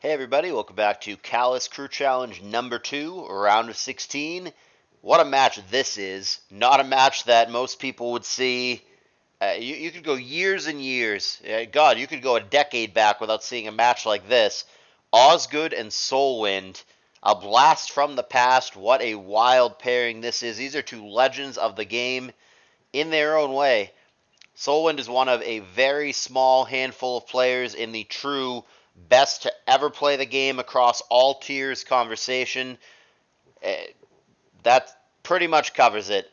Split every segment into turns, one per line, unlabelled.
Hey everybody, welcome back to Callus Crew Challenge number 2, round of 16. What a match this is. Not a match that most people would see. You could go years and years. God, you could go a decade back without seeing a match like this. Osgoode and SoulWind, a blast from the past. What a wild pairing this is. These are two legends of the game in their own way. SoulWind is one of a very small handful of players in the true best to ever play the game across all tiers conversation. That pretty much covers it.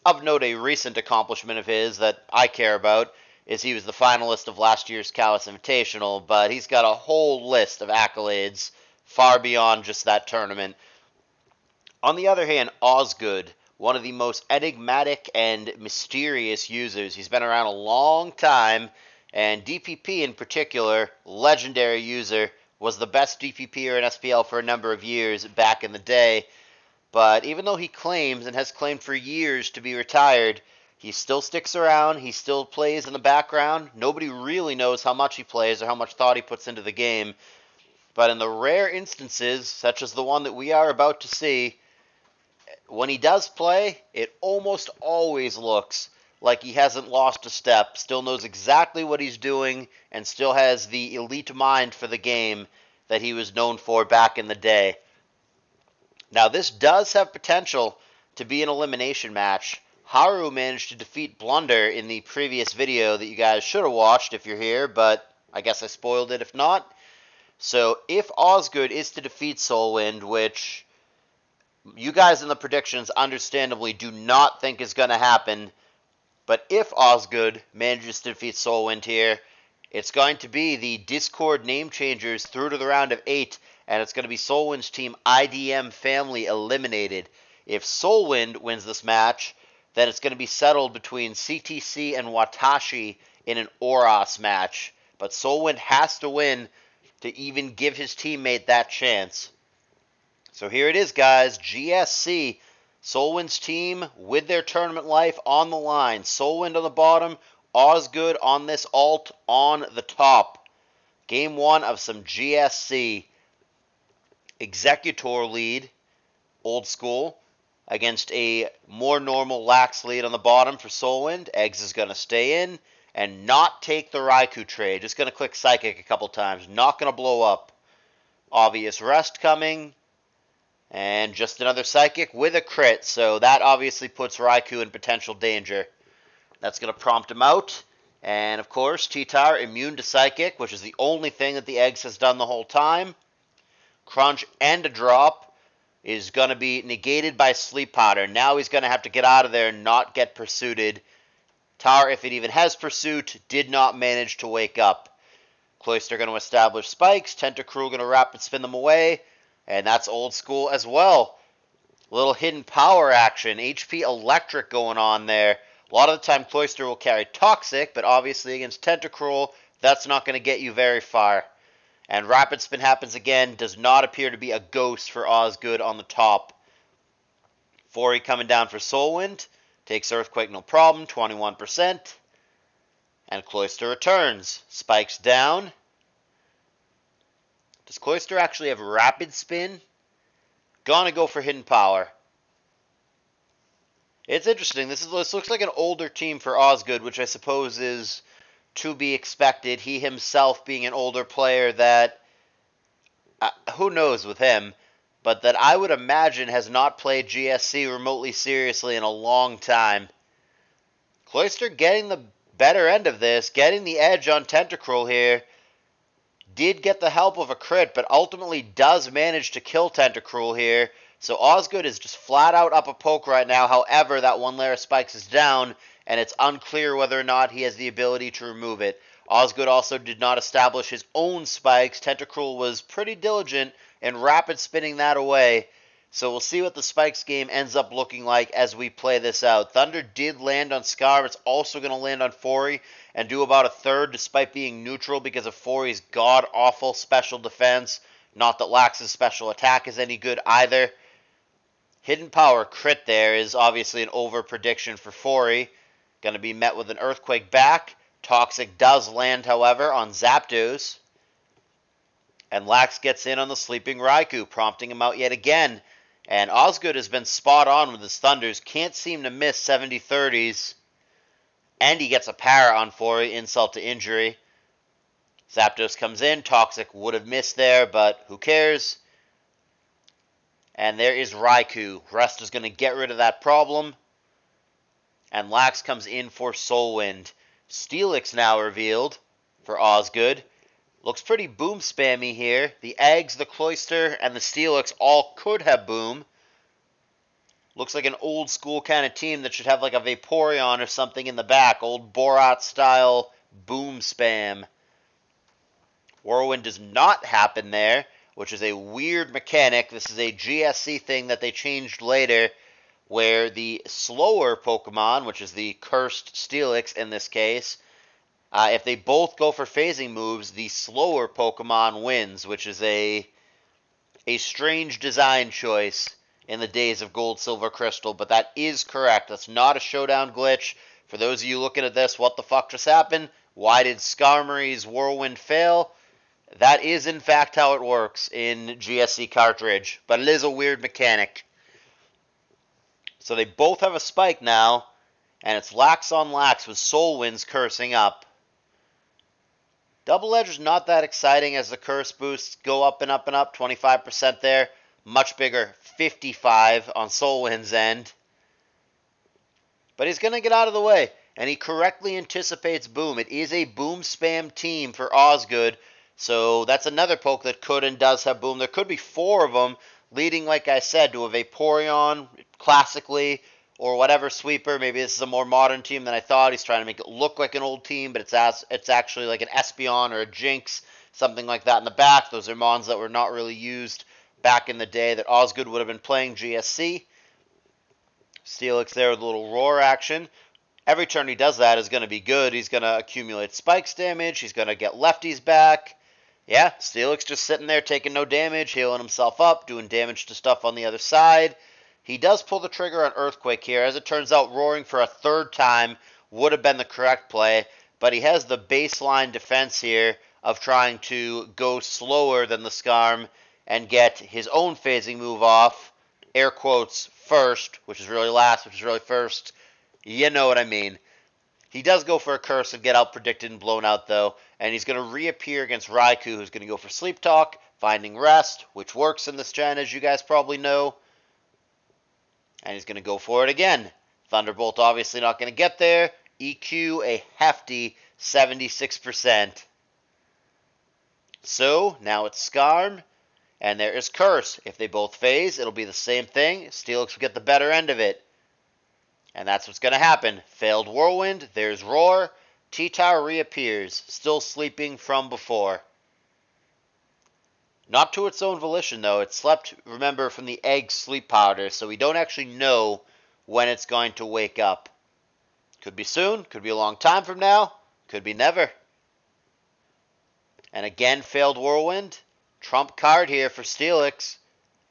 Of note, a recent accomplishment of his that I care about is he was the finalist of last year's Callus Invitational, but he's got a whole list of accolades far beyond just that tournament. On the other hand, Osgoode, one of the most enigmatic and mysterious users. He's been around a long time, and DPP in particular, legendary user, was the best DPPer in SPL for a number of years back in the day. But even though he claims and has claimed for years to be retired, he still sticks around, he still plays in the background. Nobody really knows how much he plays or how much thought he puts into the game. But in the rare instances, such as the one that we are about to see, when he does play, it almost always looks like he hasn't lost a step, still knows exactly what he's doing, and still has the elite mind for the game that he was known for back in the day. Now, this does have potential to be an elimination match. Haru managed to defeat Blunder in the previous video that you guys should have watched if you're here, but I guess I spoiled it if not. So if Osgoode is to defeat SoulWind, which you guys in the predictions understandably do not think is going to happen, but if Osgoode manages to defeat SoulWind here, it's going to be the Discord name changers through to the round of 8, and it's going to be SoulWind's team IDM family eliminated. If SoulWind wins this match, then it's going to be settled between CTC and Watashi in an Oros match. But SoulWind has to win to even give his teammate that chance. So here it is, guys. GSC, SoulWind's team with their tournament life on the line. SoulWind on the bottom, Osgoode on this alt on the top. Game 1 of some GSC. Executor lead, old school, against a more normal lax lead on the bottom for SoulWind. Eggs is going to stay in and not take the Raikou trade. Just going to click Psychic a couple times. Not going to blow up. Obvious rest coming. And just another Psychic with a crit, so that obviously puts Raikou in potential danger. That's going to prompt him out. And, of course, T-Tar immune to Psychic, which is the only thing that the Eggs has done the whole time. Crunch and a drop is going to be negated by Sleep Powder. Now he's going to have to get out of there and not get pursued. Tar, if it even has pursuit, did not manage to wake up. Cloyster going to establish spikes. Tentacruel going to rapid spin them away. And that's old school as well. Little hidden power action. HP electric going on there. A lot of the time Cloyster will carry Toxic, but obviously against Tentacruel, that's not going to get you very far. And rapid spin happens again. Does not appear to be a ghost for Osgoode on the top. Fori coming down for SoulWind. Takes Earthquake, no problem. 21%. And Cloyster returns. Spikes down. Does Cloyster actually have rapid spin? Gonna go for hidden power. It's interesting. This looks like an older team for Osgoode, which I suppose is to be expected. He himself being an older player that, who knows with him, but that I would imagine has not played GSC remotely seriously in a long time. Cloyster getting the better end of this, getting the edge on Tentacruel here. Did get the help of a crit, but ultimately does manage to kill Tentacruel here. So Osgoode is just flat out up a poke right now. However, that one layer of spikes is down, and it's unclear whether or not he has the ability to remove it. Osgoode also did not establish his own spikes. Tentacruel was pretty diligent in rapid spinning that away. So we'll see what the spikes game ends up looking like as we play this out. Thunder did land on Scar. It's also going to land on Fori and do about a third despite being neutral because of Fori's god-awful special defense. Not that Lax's special attack is any good either. Hidden Power crit there is obviously an over-prediction for Fori. Going to be met with an Earthquake back. Toxic does land, however, on Zapdos. And Lax gets in on the sleeping Raikou, prompting him out yet again. And Osgoode has been spot on with his Thunders. Can't seem to miss 70-30s. And he gets a para on Fori, insult to injury. Zapdos comes in. Toxic would have missed there, but who cares? And there is Raikou. Rust is going to get rid of that problem. And Lax comes in for SoulWind. Steelix now revealed for Osgoode. Looks pretty boom spammy here. The Eggs, the Cloyster, and the Steelix all could have boom. Looks like an old school kind of team that should have like a Vaporeon or something in the back. Old Borat style boom spam. Whirlwind does not happen there, which is a weird mechanic. This is a GSC thing that they changed later, where the slower Pokemon, which is the cursed Steelix in this case, if they both go for phasing moves, the slower Pokemon wins, which is a strange design choice in the days of Gold, Silver, Crystal, but that is correct. That's not a showdown glitch. For those of you looking at this, what the fuck just happened? Why did Skarmory's Whirlwind fail? That is, in fact, how it works in GSC cartridge, but it is a weird mechanic. So they both have a spike now, and it's Lax on Lax with SoulWinds cursing up. Double Edge is not that exciting as the curse boosts go up and up and up, 25% there. Much bigger, 55 on SoulWind's end. But he's going to get out of the way, and he correctly anticipates boom. It is a boom spam team for Osgoode, so that's another poke that could and does have boom. There could be 4 of them, leading, like I said, to a Vaporeon, classically, or whatever sweeper. Maybe this is a more modern team than I thought. He's trying to make it look like an old team, but it's actually like an Espeon or a Jinx, something like that in the back. Those are mons that were not really used back in the day that Osgoode would have been playing GSC. Steelix there with a little roar action. Every turn he does that is going to be good. He's going to accumulate spikes damage. He's going to get lefties back. Yeah, Steelix just sitting there taking no damage, healing himself up, doing damage to stuff on the other side. He does pull the trigger on Earthquake here. As it turns out, roaring for a 3rd time would have been the correct play, but he has the baseline defense here of trying to go slower than the Skarm and get his own phasing move off, air quotes, first, which is really last, which is really first. You know what I mean. He does go for a curse and get out predicted and blown out, though, and he's going to reappear against Raikou, who's going to go for Sleep Talk, Finding Rest, which works in this gen, as you guys probably know. And he's going to go for it again. Thunderbolt obviously not going to get there. EQ a hefty 76%. So, now it's Skarm. And there is Curse. If they both phase, it'll be the same thing. Steelix will get the better end of it. And that's what's going to happen. Failed Whirlwind. There's Roar. T-Tower reappears. Still sleeping from before. Not to its own volition, though. It slept, remember, from the egg sleep powder, so we don't actually know when it's going to wake up. Could be soon. Could be a long time from now. Could be never. And again, failed Whirlwind. Trump card here for Steelix.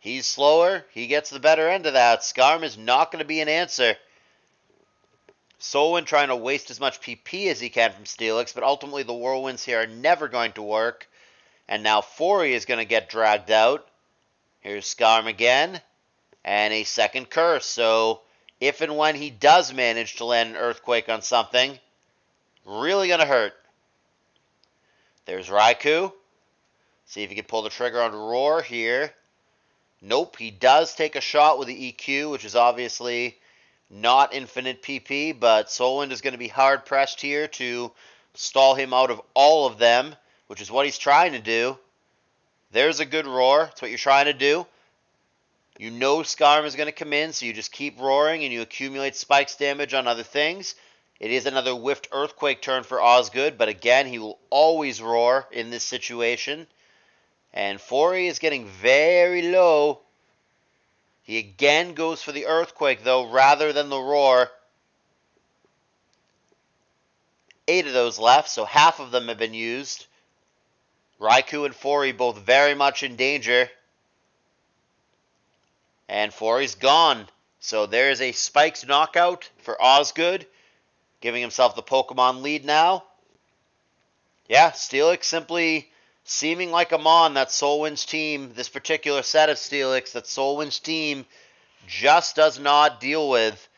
He's slower. He gets the better end of that. Skarm is not going to be an answer. SoulWind trying to waste as much PP as he can from Steelix, but ultimately the Whirlwinds here are never going to work. And now Fori is going to get dragged out. Here's Skarm again. And a second curse. So if and when he does manage to land an Earthquake on something, really going to hurt. There's Raikou. See if he can pull the trigger on Roar here. Nope, he does take a shot with the EQ, which is obviously not infinite PP, but SoulWind is going to be hard-pressed here to stall him out of all of them, which is what he's trying to do. There's a good Roar. That's what you're trying to do. You know Skarm is going to come in, so you just keep roaring and you accumulate spikes damage on other things. It is another whiffed Earthquake turn for Osgoode, but again, he will always roar in this situation. And Fori is getting very low. He again goes for the Earthquake, though, rather than the Roar. 8 of those left, so half of them have been used. Raikou and Fori both very much in danger. And Fori's gone. So there is a Spikes knockout for Osgoode, giving himself the Pokemon lead now. Yeah, Steelix simply seeming like a Mon that SoulWind's team, this particular set of Steelix that SoulWind's team just does not deal with.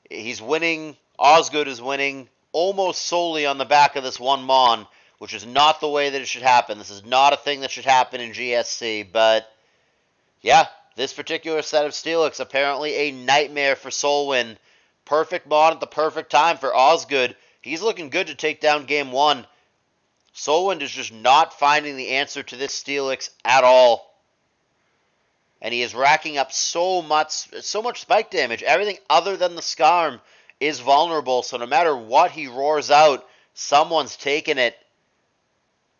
He's winning, Osgoode is winning almost solely on the back of this one Mon, which is not the way that it should happen. This is not a thing that should happen in GSC, but yeah, this particular set of Steelix apparently a nightmare for SoulWind. Perfect Mon at the perfect time for Osgoode. He's looking good to take down game 1. SoulWind is just not finding the answer to this Steelix at all. And he is racking up so much spike damage. Everything other than the Scarm is vulnerable, so no matter what he roars out, someone's taking it.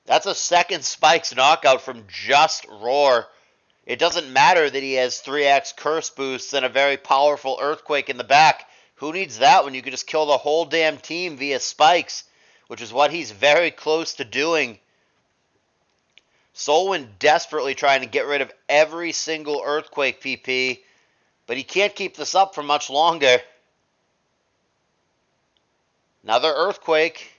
That's a second Spikes knockout from just Roar. It doesn't matter that he has 3x curse boosts and a very powerful Earthquake in the back. Who needs that when you can just kill the whole damn team via Spikes, which is what he's very close to doing. SoulWind desperately trying to get rid of every single Earthquake PP, but he can't keep this up for much longer. Another Earthquake.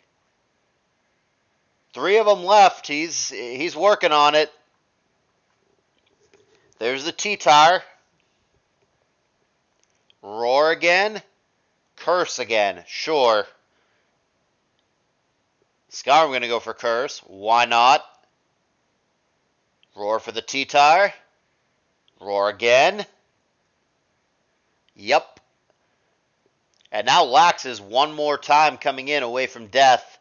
3 of them left. He's working on it. There's the T-Tar. Roar again. Curse again. Sure. Scar, I'm going to go for Curse. Why not? Roar for the T-Tar. Roar again. Yep. And now Lax is one more time coming in away from death.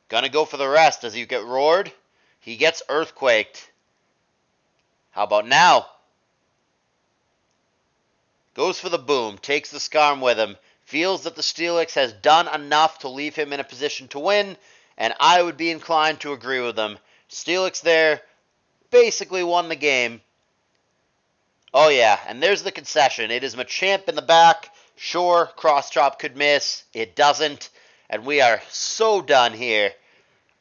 Gonna go for the rest. Does he get roared? He gets Earthquaked. How about now? Goes for the boom. Takes the Scarm with him. Feels that the Steelix has done enough to leave him in a position to win. And I would be inclined to agree with him. Steelix there basically won the game. Oh yeah, and there's the concession. It is Machamp in the back. Sure, Cross Chop could miss. It doesn't. And we are so done here.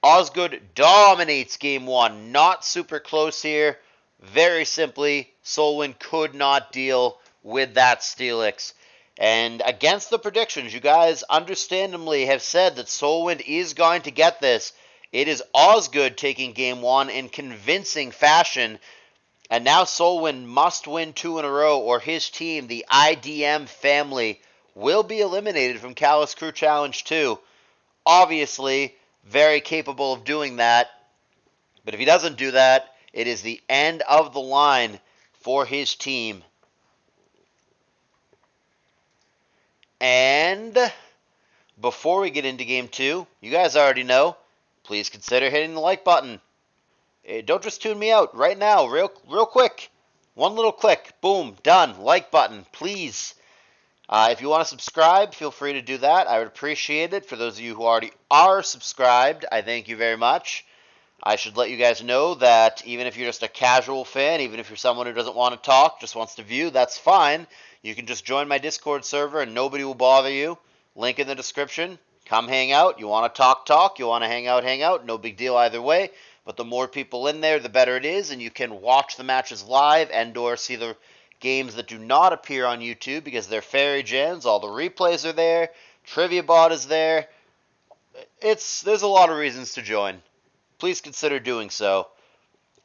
Osgoode dominates game 1. Not super close here. Very simply, SoulWind could not deal with that Steelix. And against the predictions, you guys understandably have said that SoulWind is going to get this. It is Osgoode taking game 1 in convincing fashion. And now SoulWind must win 2 in a row, or his team, the IDM family, will be eliminated from Callous Crew Challenge 2. Obviously, very capable of doing that. But if he doesn't do that, it is the end of the line for his team. And before we get into game 2, you guys already know, please consider hitting the like button. Don't just tune me out right now, real quick. One little click, boom, done. Like button, please. If you want to subscribe, feel free to do that. I would appreciate it. For those of you who already are subscribed, I thank you very much. I should let you guys know that even if you're just a casual fan, even if you're someone who doesn't want to talk, just wants to view, that's fine. You can just join my Discord server and nobody will bother you. Link in the description. Come hang out. You want to talk. You want to hang out. No big deal either way. But the more people in there, the better it is, and you can watch the matches live and or see the games that do not appear on YouTube because they're fairy gems. All the replays are there. Trivia Bot is there. There's a lot of reasons to join. Please consider doing so.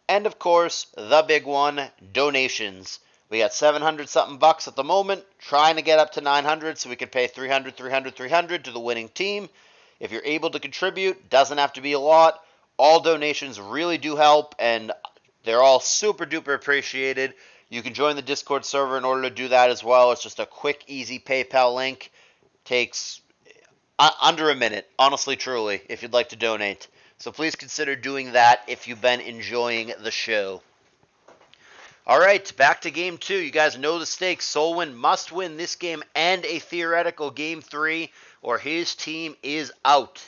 And of course, the big one, donations. We got 700 something bucks at the moment, trying to get up to 900 so we can pay 300 to the winning team. If you're able to contribute, doesn't have to be a lot. All donations really do help, and they're all super duper appreciated. You can join the Discord server in order to do that as well. It's just a quick, easy PayPal link. Takes under a minute, honestly, truly, if you'd like to donate. So please consider doing that if you've been enjoying the show. Alright, back to game 2. You guys know the stakes. SoulWind must win this game and a theoretical game 3, or his team is out.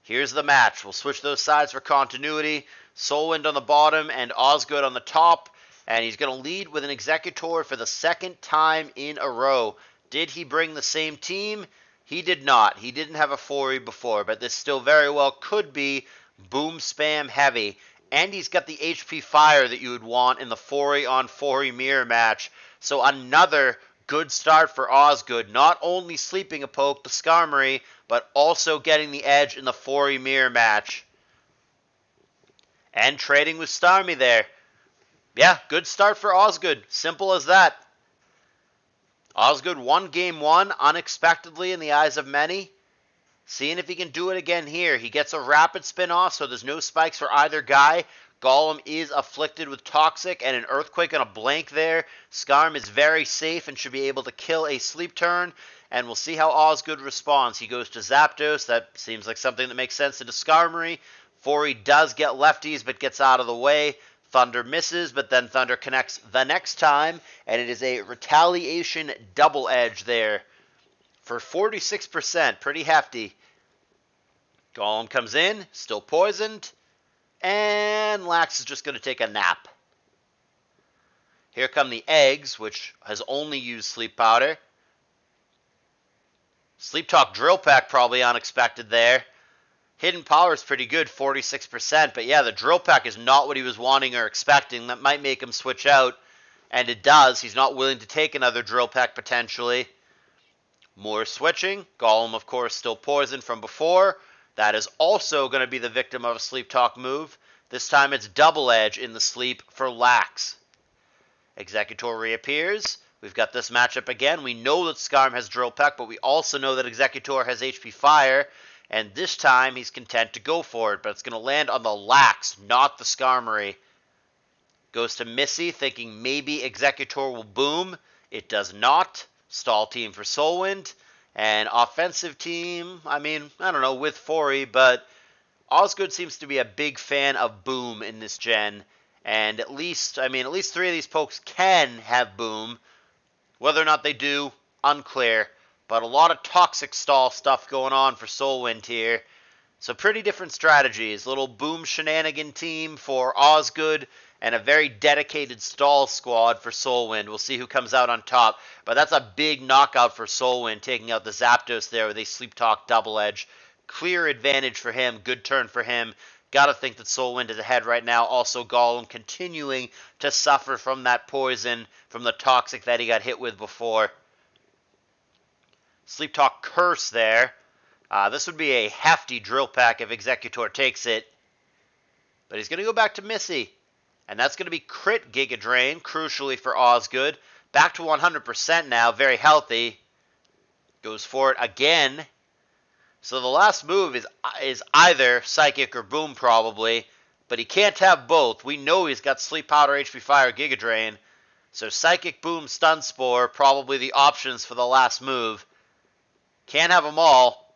Here's the match. We'll switch those sides for continuity. SoulWind on the bottom and Osgoode on the top. And he's going to lead with an Executor for the second time in a row. Did he bring the same team? He did not. He didn't have a 4E before, but this still very well could be boom spam heavy. And he's got the HP fire that you would want in the 4E on 4E mirror match. So another good start for Osgoode. Not only sleeping a poke, the Skarmory, but also getting the edge in the 4E mirror match. And trading with Starmie there. Yeah, good start for Osgoode. Simple as that. Osgoode won game 1 unexpectedly in the eyes of many. Seeing if he can do it again here. He gets a rapid spin off, so there's no spikes for either guy. Golem is afflicted with Toxic and an Earthquake and a blank there. Skarm is very safe and should be able to kill a sleep turn. And we'll see how Osgoode responds. He goes to Zapdos. That seems like something that makes sense into Skarmory. Fori does get lefties, but gets out of the way. Thunder misses, but then Thunder connects the next time, and it is a retaliation double edge there for 46%. Pretty hefty. Golem comes in, still poisoned, and Lax is just going to take a nap. Here come the eggs, which has only used Sleep Powder. Sleep Talk Drill Peck probably unexpected there. Hidden Power is pretty good, 46%, but yeah, the Drill Peck is not what he was wanting or expecting. That might make him switch out, and it does. He's not willing to take another Drill Peck potentially. More switching. Golem, of course, still poisoned from before. That is also going to be the victim of a Sleep Talk move. This time it's Double Edge in the sleep for Lax. Executor reappears. We've got this matchup again. We know that Skarm has Drill Peck, but we also know that Executor has HP Fire. And this time, he's content to go for it. But it's going to land on the Lax, not the Skarmory. Goes to Missy, thinking maybe Executor will boom. It does not. Stall team for SoulWind. And offensive team, I mean, I don't know, with Fori. But Osgoode seems to be a big fan of boom in this gen. And at least 3 of these pokes can have boom. Whether or not they do, unclear. But a lot of toxic stall stuff going on for SoulWind here. So pretty different strategies. Little boom shenanigan team for Osgoode and a very dedicated stall squad for SoulWind. We'll see who comes out on top. But that's a big knockout for SoulWind, taking out the Zapdos there with a Sleep Talk Double Edge. Clear advantage for him. Good turn for him. Gotta think that SoulWind is ahead right now. Also, Golem continuing to suffer from that poison, from the toxic that he got hit with before. Sleep Talk Curse there. This would be a hefty Drill Peck if Executor takes it. But he's going to go back to Missy. And that's going to be crit Giga Drain, crucially for Osgoode. Back to 100% now, very healthy. Goes for it again. So the last move is either Psychic or Boom probably. But he can't have both. We know he's got Sleep Powder, HP Fire, Giga Drain. So Psychic, Boom, Stun Spore, probably the options for the last move. Can't have them all.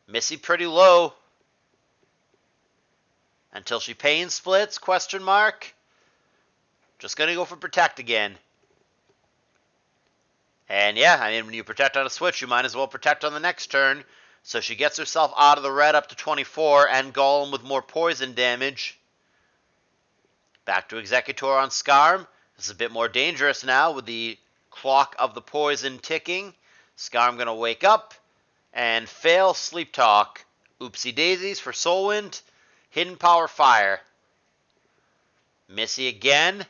Missy pretty low. Until she pain splits, question mark. Just going to go for Protect again. And yeah, when you protect on a switch, you might as well protect on the next turn. So she gets herself out of the red up to 24, and Golem with more poison damage. Back to Executor on Skarm. This is a bit more dangerous now with the clock of the poison ticking. Skarm going to wake up and fail Sleep Talk. Oopsie daisies for SoulWind. Hidden Power Fire. Missy again.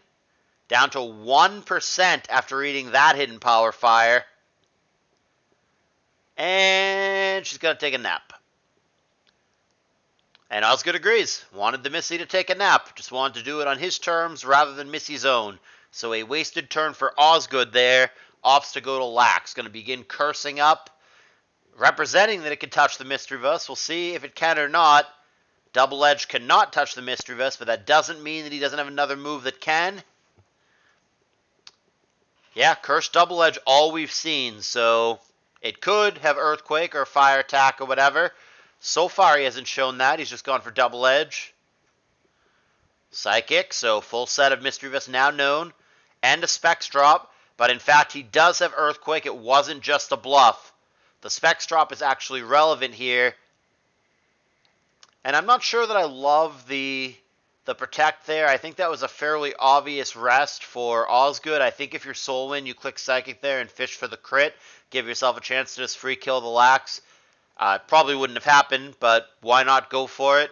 Down to 1% after eating that Hidden Power Fire. And she's going to take a nap. And Osgoode agrees. Wanted the Missy to take a nap. Just wanted to do it on his terms rather than Missy's own. So a wasted turn for Osgoode there. Opts to go to Lax. Going to begin cursing up. Representing that it can touch the Misdreavus. We'll see if it can or not. Double Edge cannot touch the Misdreavus, but that doesn't mean that he doesn't have another move that can. Yeah, Curse Double Edge, all we've seen. So it could have Earthquake or Fire Attack or whatever. So far he hasn't shown that. He's just gone for Double Edge. Psychic, so full set of Misdreavus now known. And a Specs Drop. But in fact, he does have Earthquake. It wasn't just a bluff. The Specs Drop is actually relevant here. And I'm not sure that I love the Protect there. I think that was a fairly obvious rest for Osgoode. I think if you're SoulWind, you click Psychic there and fish for the crit. Give yourself a chance to just free kill the Lax. Probably wouldn't have happened, but why not go for it?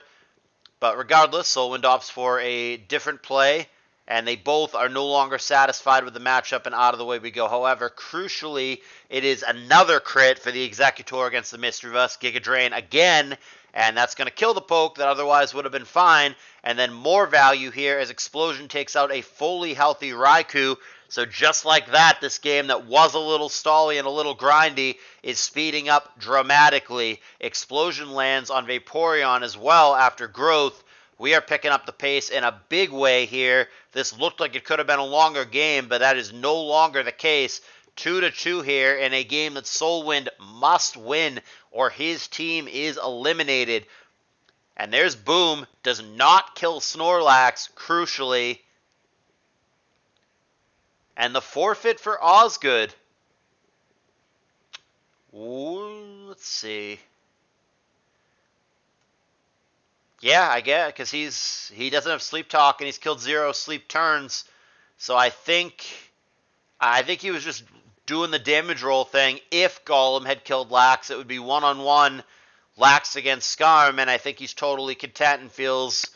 But regardless, SoulWind opts for a different play. And they both are no longer satisfied with the matchup, and out of the way we go. However, crucially, it is another crit for the Executor against the Misdreavus. Giga Drain again, and that's going to kill the poke that otherwise would have been fine. And then more value here as Explosion takes out a fully healthy Raikou. So just like that, this game that was a little stally and a little grindy is speeding up dramatically. Explosion lands on Vaporeon as well after growth. We are picking up the pace in a big way here. This looked like it could have been a longer game, but that is no longer the case. 2-2 here in a game that SoulWind must win or his team is eliminated. And there's Boom. Does not kill Snorlax, crucially. And the forfeit for Osgoode. Ooh, let's see. Yeah, I get it, because he doesn't have Sleep Talk and he's killed 0 sleep turns. So I think he was just doing the damage roll thing. If Golem had killed Lax, it would be 1-on-1 Lax against Skarm, and I think he's totally content and feels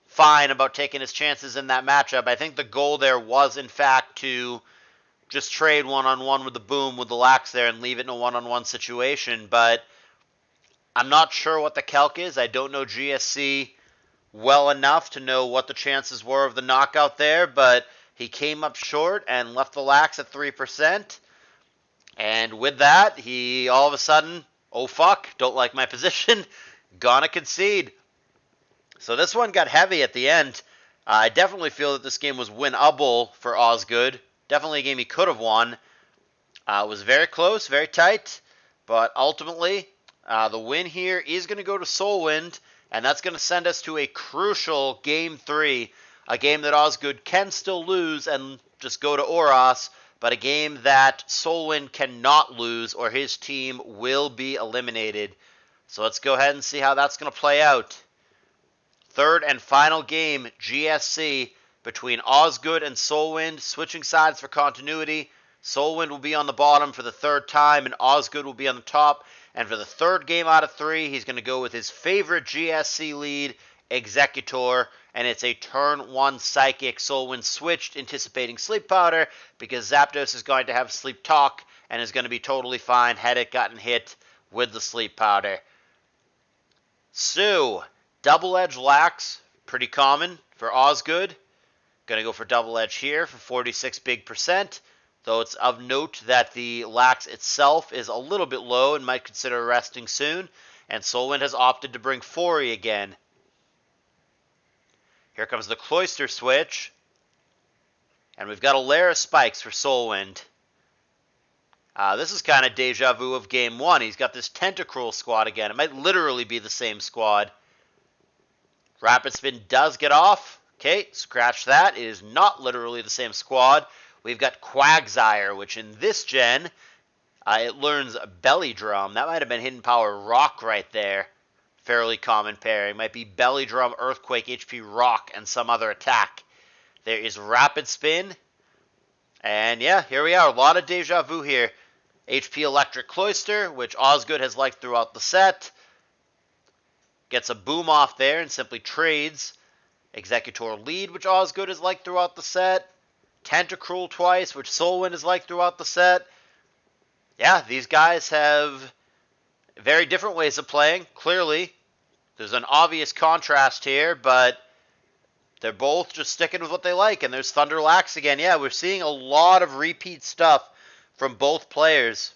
fine about taking his chances in that matchup. I think the goal there was, in fact, to just trade 1-on-1 with the Boom with the Lax there and leave it in a 1-on-1 situation, but I'm not sure what the calc is. I don't know GSC well enough to know what the chances were of the knockout there, but he came up short and left the Lax at 3%. And with that, he all of a sudden, oh fuck, don't like my position, gonna concede. So this one got heavy at the end. I definitely feel that this game was winnable for Osgoode. Definitely a game he could have won. It was very close, very tight, but ultimately the win here is going to go to SoulWind, and that's going to send us to a crucial Game 3, a game that Osgoode can still lose and just go to Oros, but a game that SoulWind cannot lose or his team will be eliminated. So let's go ahead and see how that's going to play out. Third and final game, GSC, between Osgoode and SoulWind, switching sides for continuity. SoulWind will be on the bottom for the third time, and Osgoode will be on the top. And for the third game out of 3, he's going to go with his favorite GSC lead, Executor, and it's a turn 1 Psychic. SoulWind switched, anticipating Sleep Powder, because Zapdos is going to have Sleep Talk, and is going to be totally fine had it gotten hit with the Sleep Powder. So, Double Edge Lax, pretty common for Osgoode. Going to go for Double Edge here for 46 big %. Though it's of note that the Lax itself is a little bit low and might consider resting soon. And SoulWind has opted to bring Fori again. Here comes the Cloyster switch. And we've got a layer of spikes for SoulWind. This is kind of deja vu of Game 1. He's got this Tentacruel squad again. It might literally be the same squad. Rapid Spin does get off. Okay, scratch that. It is not literally the same squad. We've got Quagsire, which in this gen, it learns Belly Drum. That might have been Hidden Power Rock right there. Fairly common pairing. Might be Belly Drum, Earthquake, HP Rock, and some other attack. There is Rapid Spin. And yeah, here we are. A lot of deja vu here. HP Electric Cloyster, which Osgoode has liked throughout the set. Gets a boom off there and simply trades. Executor Lead, which Osgoode has liked throughout the set. Tentacruel twice, which SoulWind has liked throughout the set. Yeah, these guys have very different ways of playing. Clearly, there's an obvious contrast here, but they're both just sticking with what they like. And there's Thunder Lax again. Yeah, we're seeing a lot of repeat stuff from both players.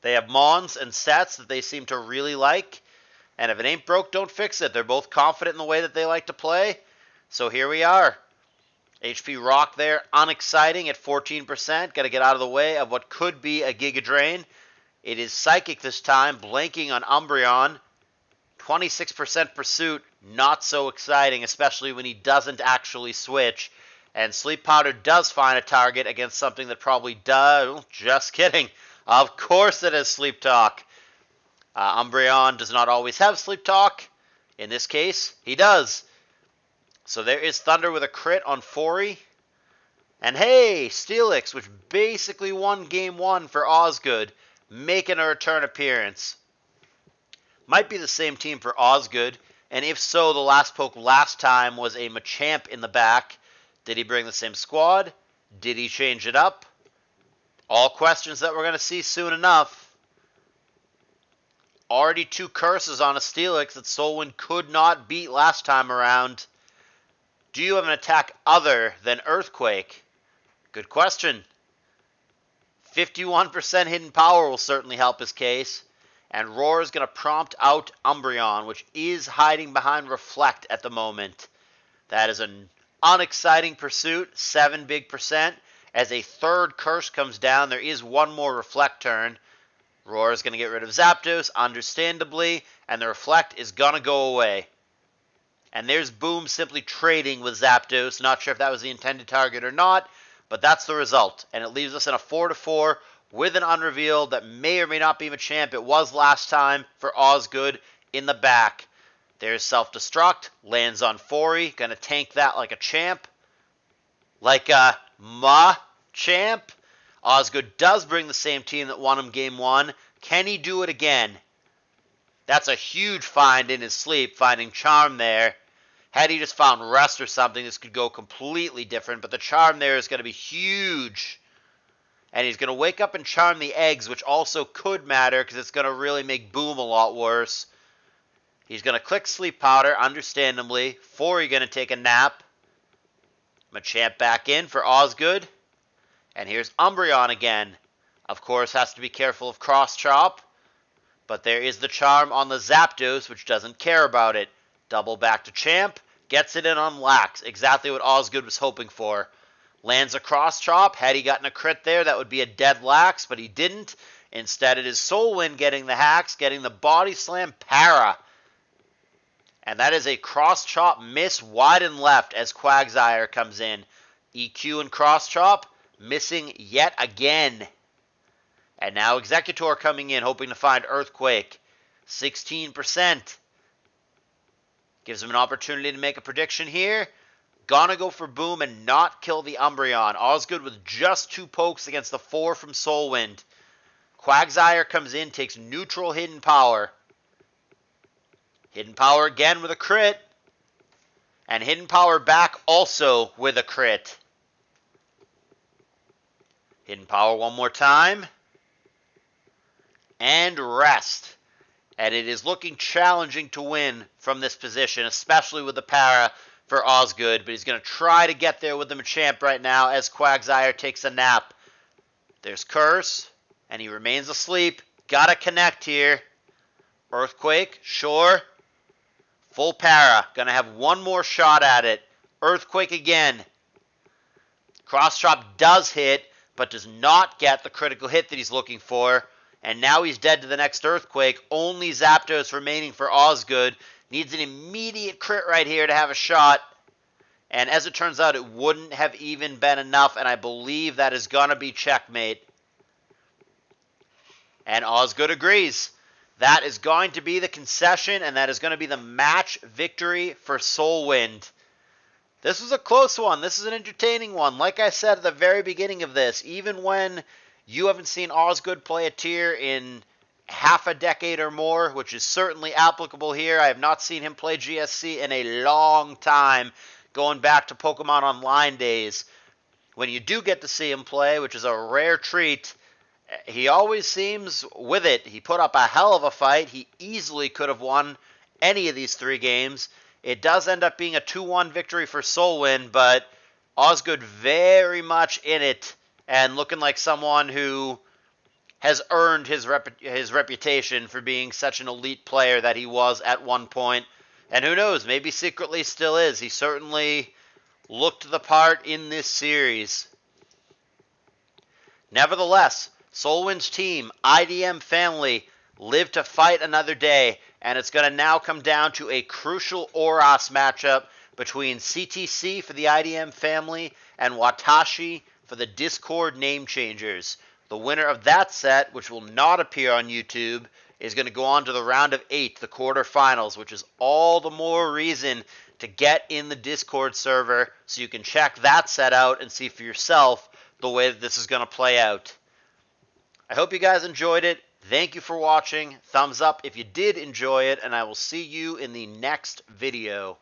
They have mons and sets that they seem to really like. And if it ain't broke, don't fix it. They're both confident in the way that they like to play. So here we are. HP Rock there, unexciting at 14%. Got to get out of the way of what could be a Giga Drain. It is Psychic this time, blanking on Umbreon. 26% Pursuit, not so exciting, especially when he doesn't actually switch. And Sleep Powder does find a target against something that probably does. Just kidding. Of course it has Sleep Talk. Umbreon does not always have Sleep Talk. In this case, he does. So there is Thunder with a crit on Fori. And hey, Steelix, which basically won Game 1 for Osgoode, making a return appearance. Might be the same team for Osgoode, and if so, the last poke last time was a Machamp in the back. Did he bring the same squad? Did he change it up? All questions that we're going to see soon enough. Already 2 curses on a Steelix that SoulWind could not beat last time around. Do you have an attack other than Earthquake? Good question. 51% hidden power will certainly help his case. And Roar is going to prompt out Umbreon, which is hiding behind Reflect at the moment. That is an unexciting pursuit, 7 big percent. As a third curse comes down, there is one more Reflect turn. Roar is going to get rid of Zapdos, understandably, and the Reflect is going to go away. And there's Boom simply trading with Zapdos. Not sure if that was the intended target or not, but that's the result. And it leaves us in a 4-4 with an unrevealed that may or may not be Machamp. It was last time for Osgoode in the back. There's Self-Destruct, lands on Fori, going to tank that like a champ. Like a Machamp. Osgoode does bring the same team that won him Game 1. Can he do it again? That's a huge find in his sleep, finding Charm there. Had he just found Rest or something, this could go completely different, but the Charm there is going to be huge. And he's going to wake up and Charm the eggs, which also could matter because it's going to really make Boom a lot worse. He's going to click Sleep Powder, understandably. Fori going to take a nap. Machamp back in for Osgoode. And here's Umbreon again. Of course, has to be careful of Cross Chop. But there is the Charm on the Zapdos, which doesn't care about it. Double back to Champ. Gets it in on Lax. Exactly what Osgoode was hoping for. Lands a Cross Chop. Had he gotten a crit there, that would be a dead Lax, but he didn't. Instead, it is SoulWind getting the hacks, getting the Body Slam Para. And that is a Cross Chop miss wide and left as Quagsire comes in. EQ and Cross Chop missing yet again. And now Executor coming in, hoping to find Earthquake. 16%. Gives him an opportunity to make a prediction here. Gonna go for Boom and not kill the Umbreon. Osgoode with just 2 pokes against the 4 from SoulWind. Quagsire comes in, takes neutral Hidden Power. Hidden Power again with a crit. And Hidden Power back also with a crit. Hidden Power one more time. And Rest. And it is looking challenging to win from this position, especially with the Para for Osgoode. But he's going to try to get there with the Machamp right now as Quagsire takes a nap. There's Curse, and he remains asleep. Gotta connect here. Earthquake, sure. Full Para. Gonna have one more shot at it. Earthquake again. Cross Chop does hit, but does not get the critical hit that he's looking for. And now he's dead to the next Earthquake. Only Zapdos remaining for Osgoode. Needs an immediate crit right here to have a shot. And as it turns out, it wouldn't have even been enough. And I believe that is going to be checkmate. And Osgoode agrees. That is going to be the concession. And that is going to be the match victory for SoulWind. This was a close one. This is an entertaining one. Like I said at the very beginning of this, even when you haven't seen Osgoode play a tier in half a decade or more, which is certainly applicable here. I have not seen him play GSC in a long time, going back to Pokemon Online days. When you do get to see him play, which is a rare treat, he always seems with it. He put up a hell of a fight. He easily could have won any of these 3 games. It does end up being a 2-1 victory for SoulWind, but Osgoode very much in it and looking like someone who has earned his reputation for being such an elite player that he was at one point. And who knows, maybe secretly still is. He certainly looked the part in this series. Nevertheless, SoulWind's team, IDM family, live to fight another day. And it's going to now come down to a crucial Oras matchup between CTC for the IDM family and Watashi for the Discord Name Changers. The winner of that set, which will not appear on YouTube, is going to go on to the round of 8, the quarterfinals, which is all the more reason to get in the Discord server so you can check that set out and see for yourself the way that this is going to play out. I hope you guys enjoyed it. Thank you for watching. Thumbs up if you did enjoy it, and I will see you in the next video.